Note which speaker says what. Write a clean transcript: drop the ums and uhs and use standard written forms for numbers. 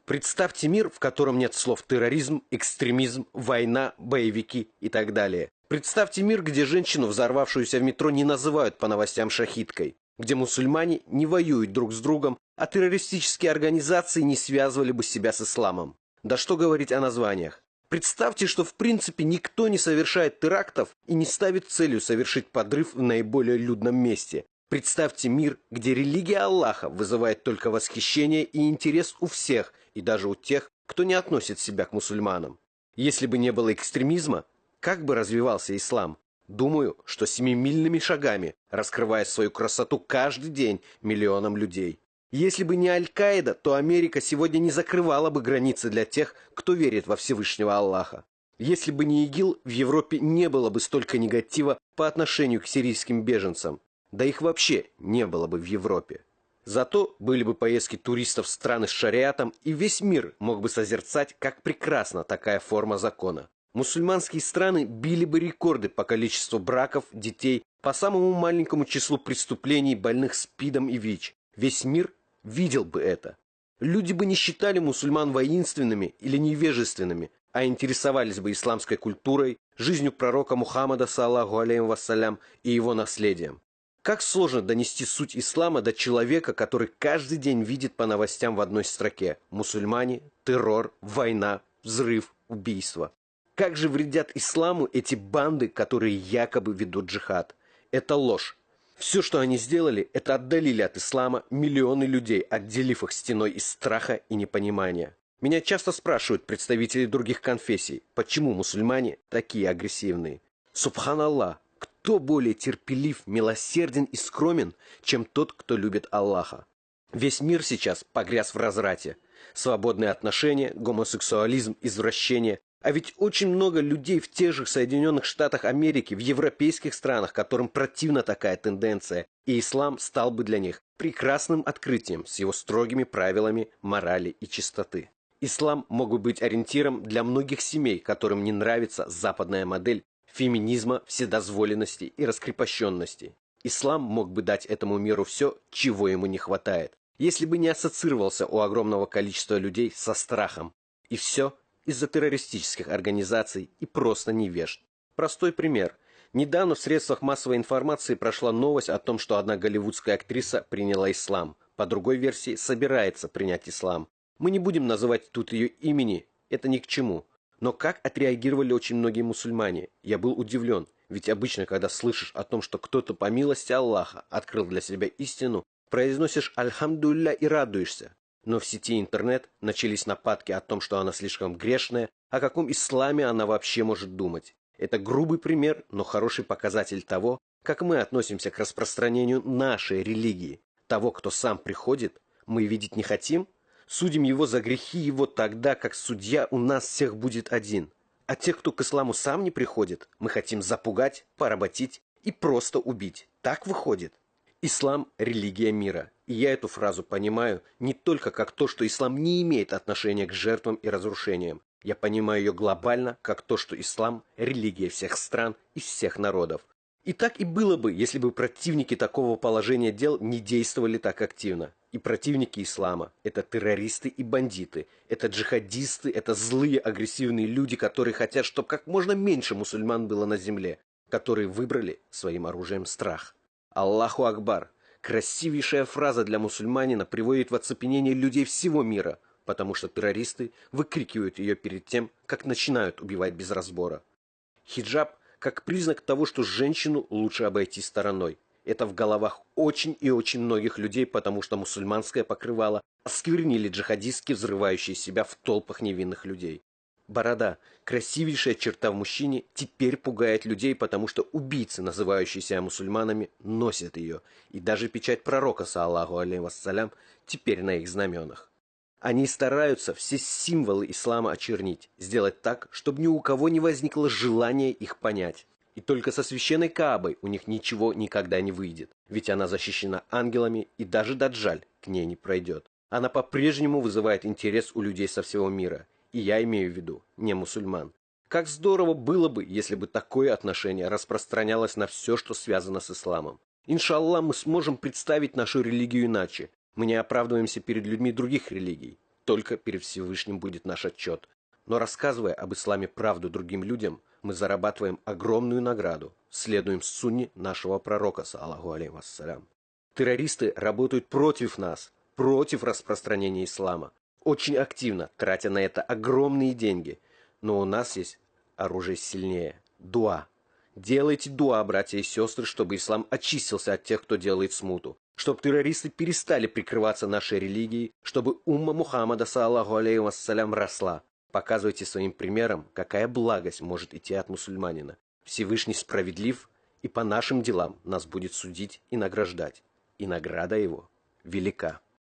Speaker 1: Представьте мир, в котором нет слов терроризм, экстремизм, война, боевики и так далее. Представьте мир, где женщину, взорвавшуюся в метро, не называют по новостям шахидкой, где мусульмане не воюют друг с другом, а террористические организации не связывали бы себя с исламом. Да что говорить о названиях. Представьте, что в принципе никто не совершает терактов и не ставит целью совершить подрыв в наиболее людном месте. Представьте мир, где религия Аллаха вызывает только восхищение и интерес у всех, и даже у тех, кто не относит себя к мусульманам. Если бы не было экстремизма, как бы развивался ислам? Думаю, что семимильными шагами, раскрывая свою красоту каждый день миллионам людей. Если бы не Аль-Каида, то Америка сегодня не закрывала бы границы для тех, кто верит во Всевышнего Аллаха. Если бы не ИГИЛ, в Европе не было бы столько негатива по отношению к сирийским беженцам. Да их вообще не было бы в Европе. Зато были бы поездки туристов в страны с шариатом, и весь мир мог бы созерцать, как прекрасна такая форма закона. Мусульманские страны били бы рекорды по количеству браков, детей, по самому маленькому числу преступлений, больных СПИДом и ВИЧ. Весь мир видел бы это. Люди бы не считали мусульман воинственными или невежественными, а интересовались бы исламской культурой, жизнью пророка Мухаммада, саллаллаху алейхи вассалям, и его наследием. Как сложно донести суть ислама до человека, который каждый день видит по новостям в одной строке: мусульмане, террор, война, взрыв, убийство. Как же вредят исламу эти банды, которые якобы ведут джихад? Это ложь. Все, что они сделали, это отдалили от ислама миллионы людей, отделив их стеной из страха и непонимания. Меня часто спрашивают представители других конфессий, почему мусульмане такие агрессивные. Субханаллах, кто более терпелив, милосерден и скромен, чем тот, кто любит Аллаха? Весь мир сейчас погряз в разврате. Свободные отношения, гомосексуализм, извращение. А ведь очень много людей в тех же Соединенных Штатах Америки, в европейских странах, которым противна такая тенденция, и ислам стал бы для них прекрасным открытием с его строгими правилами морали и чистоты. Ислам мог бы быть ориентиром для многих семей, которым не нравится западная модель феминизма, вседозволенности и раскрепощенности. Ислам мог бы дать этому миру все, чего ему не хватает, если бы не ассоциировался у огромного количества людей со страхом. И все из-за террористических организаций и просто невежд. Простой пример. Недавно в средствах массовой информации прошла новость о том, что одна голливудская актриса приняла ислам. По другой версии, собирается принять ислам. Мы не будем называть тут ее имени, это ни к чему. Но как отреагировали очень многие мусульмане? Я был удивлен, ведь обычно, когда слышишь о том, что кто-то по милости Аллаха открыл для себя истину, произносишь «Альхамдулилля» и радуешься. Но в сети интернет начались нападки о том, что она слишком грешная, о каком исламе она вообще может думать. Это грубый пример, но хороший показатель того, как мы относимся к распространению нашей религии. Того, кто сам приходит, мы видеть не хотим? Судим его за грехи его тогда, как судья у нас всех будет один. А тех, кто к исламу сам не приходит, мы хотим запугать, поработить и просто убить. Так выходит. Ислам – религия мира. И я эту фразу понимаю не только как то, что ислам не имеет отношения к жертвам и разрушениям. Я понимаю ее глобально, как то, что ислам – религия всех стран и всех народов. И так и было бы, если бы противники такого положения дел не действовали так активно. И противники ислама – это террористы и бандиты, это джихадисты, это злые агрессивные люди, которые хотят, чтобы как можно меньше мусульман было на земле, которые выбрали своим оружием страх. Аллаху Акбар. Красивейшая фраза для мусульманина приводит в оцепенение людей всего мира, потому что террористы выкрикивают ее перед тем, как начинают убивать без разбора. Хиджаб как признак того, что женщину лучше обойти стороной. Это в головах очень и очень многих людей, потому что мусульманское покрывало осквернили джихадистки, взрывающие себя в толпах невинных людей. Борода, красивейшая черта в мужчине, теперь пугает людей, потому что убийцы, называющие себя мусульманами, носят ее. И даже печать пророка, саллаллаху алейхи вассалям, теперь на их знаменах. Они стараются все символы ислама очернить, сделать так, чтобы ни у кого не возникло желания их понять. И только со священной Каабой у них ничего никогда не выйдет, ведь она защищена ангелами, и даже Даджаль к ней не пройдет. Она по-прежнему вызывает интерес у людей со всего мира. И я имею в виду не мусульман. Как здорово было бы, если бы такое отношение распространялось на все, что связано с исламом. Иншаллах, мы сможем представить нашу религию иначе. Мы не оправдываемся перед людьми других религий. только перед Всевышним будет наш отчет. Но рассказывая об исламе правду другим людям, мы зарабатываем огромную награду, следуем сунне нашего пророка, саллаллаху алейхи вассалям. Террористы работают против нас, против распространения ислама, очень активно, тратя на это огромные деньги. Но у нас есть оружие сильнее – дуа. Делайте дуа, братья и сестры, чтобы ислам очистился от тех, кто делает смуту. Чтобы террористы перестали прикрываться нашей религией, чтобы умма Мухаммада, саллаллаху алейхи вассалям, росла. Показывайте своим примером, какая благость может идти от мусульманина. Всевышний справедлив, и по нашим делам нас будет судить и награждать. И награда его велика.